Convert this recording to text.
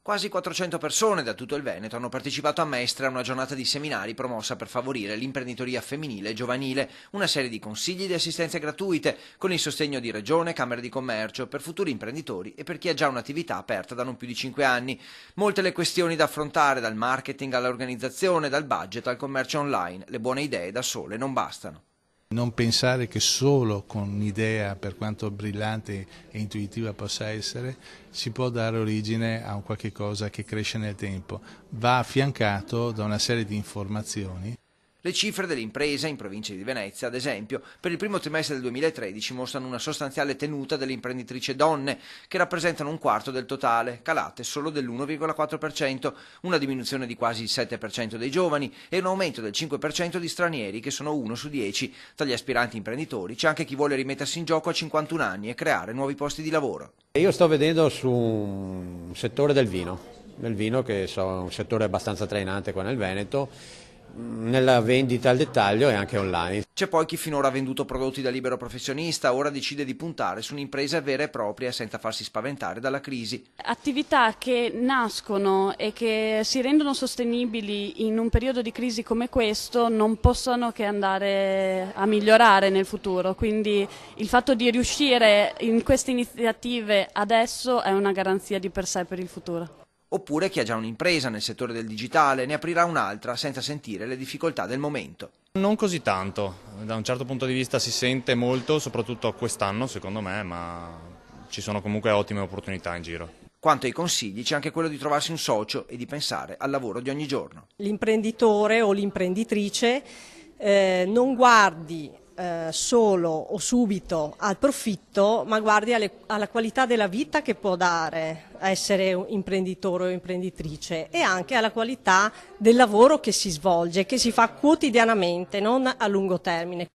Quasi 400 persone da tutto il Veneto hanno partecipato a Mestre a una giornata di seminari promossa per favorire l'imprenditoria femminile e giovanile, una serie di consigli e di assistenze gratuite con il sostegno di Regione, Camere di Commercio, per futuri imprenditori e per chi ha già un'attività aperta da non più di 5 anni. Molte le questioni da affrontare, dal marketing all'organizzazione, dal budget al commercio online. Le buone idee da sole non bastano. Non pensare che solo con un'idea, per quanto brillante e intuitiva possa essere, si può dare origine a un qualche cosa che cresce nel tempo. Va affiancato da una serie di informazioni. Le cifre delle imprese in provincia di Venezia, ad esempio, per il primo trimestre del 2013 mostrano una sostanziale tenuta delle imprenditrici donne, che rappresentano un quarto del totale, calate solo dell'1,4%, una diminuzione di quasi il 7% dei giovani e un aumento del 5% di stranieri, che sono 1 su 10. Tra gli aspiranti imprenditori c'è anche chi vuole rimettersi in gioco a 51 anni e creare nuovi posti di lavoro. Io sto vedendo su un settore del vino che è un settore abbastanza trainante qua nel Veneto, nella vendita al dettaglio e anche online. C'è poi chi finora ha venduto prodotti da libero professionista, ora decide di puntare su un'impresa vera e propria senza farsi spaventare dalla crisi. Attività che nascono e che si rendono sostenibili in un periodo di crisi come questo non possono che andare a migliorare nel futuro, quindi il fatto di riuscire in queste iniziative adesso è una garanzia di per sé per il futuro. Oppure chi ha già un'impresa nel settore del digitale ne aprirà un'altra senza sentire le difficoltà del momento. Non così tanto, da un certo punto di vista si sente molto, soprattutto quest'anno secondo me, ma ci sono comunque ottime opportunità in giro. Quanto ai consigli c'è anche quello di trovarsi un socio e di pensare al lavoro di ogni giorno. L'imprenditore o l'imprenditrice non guardi solo o subito al profitto, ma guardi alla qualità della vita che può dare essere un imprenditore o imprenditrice e anche alla qualità del lavoro che si svolge, che si fa quotidianamente, non a lungo termine.